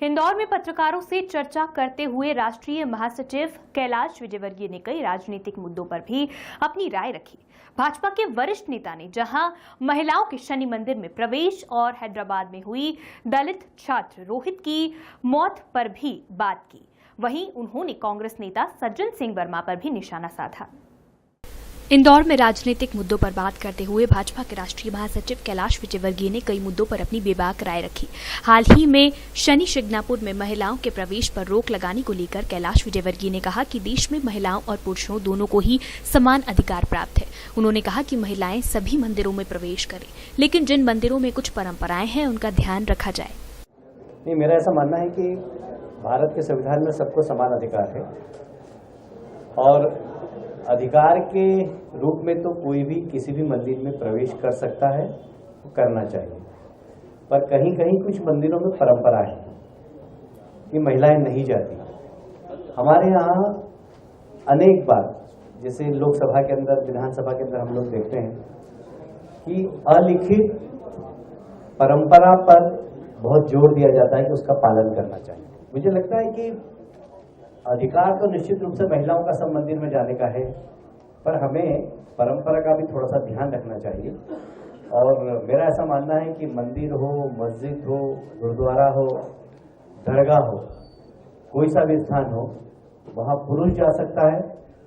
इंदौर में पत्रकारों से चर्चा करते हुए राष्ट्रीय महासचिव कैलाश विजयवर्गीय ने कई राजनीतिक मुद्दों पर भी अपनी राय रखी। भाजपा के वरिष्ठ नेता ने जहां महिलाओं के शनि मंदिर में प्रवेश और हैदराबाद में हुई दलित छात्र रोहित की मौत पर भी बात की, वहीं उन्होंने कांग्रेस नेता सज्जन सिंह वर्मा पर भी निशाना साधा। इंदौर में राजनीतिक मुद्दों पर बात करते हुए भाजपा के राष्ट्रीय महासचिव कैलाश विजयवर्गीय ने कई मुद्दों पर अपनी बेबाक राय रखी। हाल ही में शनि शिंगणापुर में महिलाओं के प्रवेश पर रोक लगाने को लेकर कैलाश विजयवर्गीय ने कहा कि देश में महिलाओं और पुरुषों दोनों को ही समान अधिकार प्राप्त है। उन्होंने कहा कि महिलाएं सभी मंदिरों में प्रवेश करें, लेकिन जिन मंदिरों में कुछ परंपराएं हैं उनका ध्यान रखा जाए। नहीं, मेरा ऐसा मानना है कि भारत के संविधान में सबको समान अधिकार है और अधिकार के रूप में तो कोई भी किसी भी मंदिर में प्रवेश कर सकता है, तो करना चाहिए। पर कहीं कहीं कुछ मंदिरों में परंपरा है कि महिलाएं नहीं जाती। हमारे यहाँ अनेक बार, जैसे लोकसभा के अंदर, विधानसभा के अंदर हम लोग देखते हैं कि अलिखित परंपरा पर बहुत जोर दिया जाता है कि उसका पालन करना चाहिए। मुझे लगता है कि अधिकार तो निश्चित रूप से महिलाओं का सब मंदिर में जाने का है, पर हमें परंपरा का भी थोड़ा सा ध्यान रखना चाहिए। और मेरा ऐसा मानना है कि मंदिर हो, मस्जिद हो, गुरुद्वारा हो, दरगाह हो, कोई सा भी स्थान हो, वहां पुरुष जा सकता है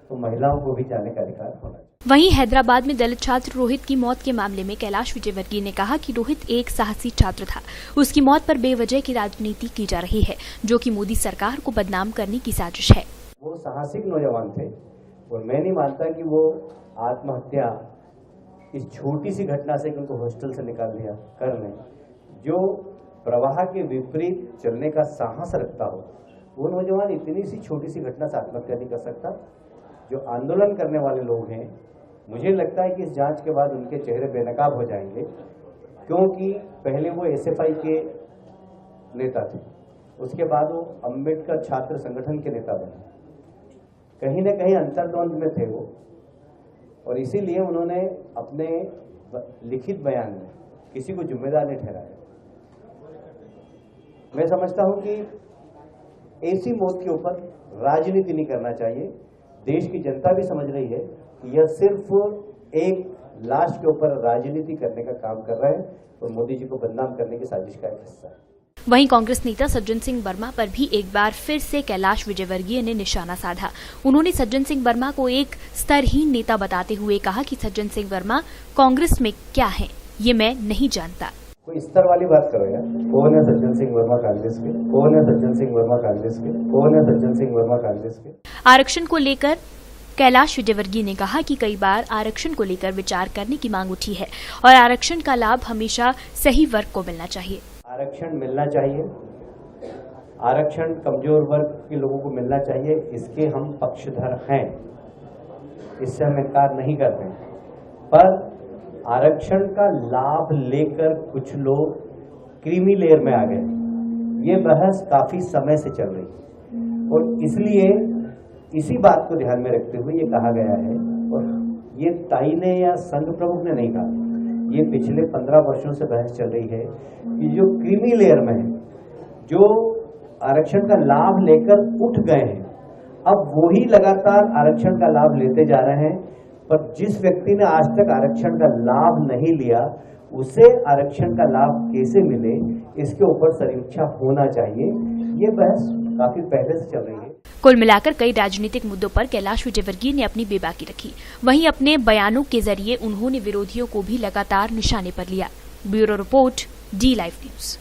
तो महिलाओं को भी जाने का अधिकार होना चाहिए। वहीं हैदराबाद में दलित छात्र रोहित की मौत के मामले में कैलाश विजयवर्गीय ने कहा कि रोहित एक साहसी छात्र था। उसकी मौत पर बेवजह की राजनीति की जा रही है, जो कि मोदी सरकार को बदनाम करने की साजिश है। वो साहसिक नौजवान थे और मैं नहीं मानता कि वो आत्महत्या इस छोटी सी घटना से उनको हॉस्टल से निकाल दिया कर लें। जो प्रवाह के विपरीत चलने का साहस रखता हो, वो नौजवान इतनी सी छोटी सी घटना से आत्महत्या नहीं कर सकता। जो आंदोलन करने वाले लोग हैं, मुझे लगता है कि इस जांच के बाद उनके चेहरे बेनकाब हो जाएंगे, क्योंकि पहले वो एसएफआई के नेता थे, उसके बाद वो अंबेडकर छात्र संगठन के नेता बने। कहीं न कहीं अंतर्द्वंद में थे वो, और इसीलिए उन्होंने अपने लिखित बयान में किसी को जिम्मेदार नहीं ठहराया। मैं समझता हूं कि ऐसी मौत के ऊपर राजनीति नहीं करना चाहिए। देश की जनता भी समझ रही है कि यह सिर्फ एक लाश के ऊपर राजनीति करने का काम कर रहा है और मोदी जी को बदनाम करने की साजिश का एक हिस्सा है। वहीं कांग्रेस नेता सज्जन सिंह वर्मा पर भी एक बार फिर से कैलाश विजयवर्गीय ने निशाना साधा। उन्होंने सज्जन सिंह वर्मा को एक स्तरहीन नेता बताते हुए कहा कि सज्जन सिंह वर्मा कांग्रेस में क्या है ये मैं नहीं जानता। कोई स्तर वाली बात करो यार। कौन है सज्जन सिंह वर्मा कांग्रेस के? कौन है सज्जन सिंह वर्मा कांग्रेस के? कौन है सज्जन सिंह वर्मा कांग्रेस के? आरक्षण को लेकर कैलाश विजयवर्गीय ने कहा कि कई बार आरक्षण को लेकर विचार करने की मांग उठी है और आरक्षण का लाभ हमेशा सही वर्ग को मिलना चाहिए। आरक्षण मिलना चाहिए, आरक्षण कमजोर वर्ग के लोगों को मिलना चाहिए, इसके हम पक्षधर हैं, इससे हम इनकार नहीं करते हैं। पर आरक्षण का लाभ लेकर कुछ लोग क्रीमी लेयर में आ गए, ये बहस काफी समय से चल रही है और इसलिए इसी बात को ध्यान में रखते हुए ये कहा गया है, और ये ताई ने या संघ प्रमुख ने नहीं कहा, ये पिछले 15 वर्षों से बहस चल रही है कि जो क्रीमी लेयर में है, जो आरक्षण का लाभ लेकर उठ गए हैं, अब वो ही लगातार आरक्षण का लाभ लेते जा रहे हैं। पर जिस व्यक्ति ने आज तक आरक्षण का लाभ नहीं लिया, उसे आरक्षण का लाभ कैसे मिले, इसके ऊपर समीक्षा होना चाहिए। ये बहस काफी पहले से चल रही है। कुल मिलाकर कई राजनीतिक मुद्दों पर कैलाश विजयवर्गीय ने अपनी बेबाकी रखी। वहीं अपने बयानों के जरिए उन्होंने विरोधियों को भी लगातार निशाने पर लिया। Bureau report, D live news.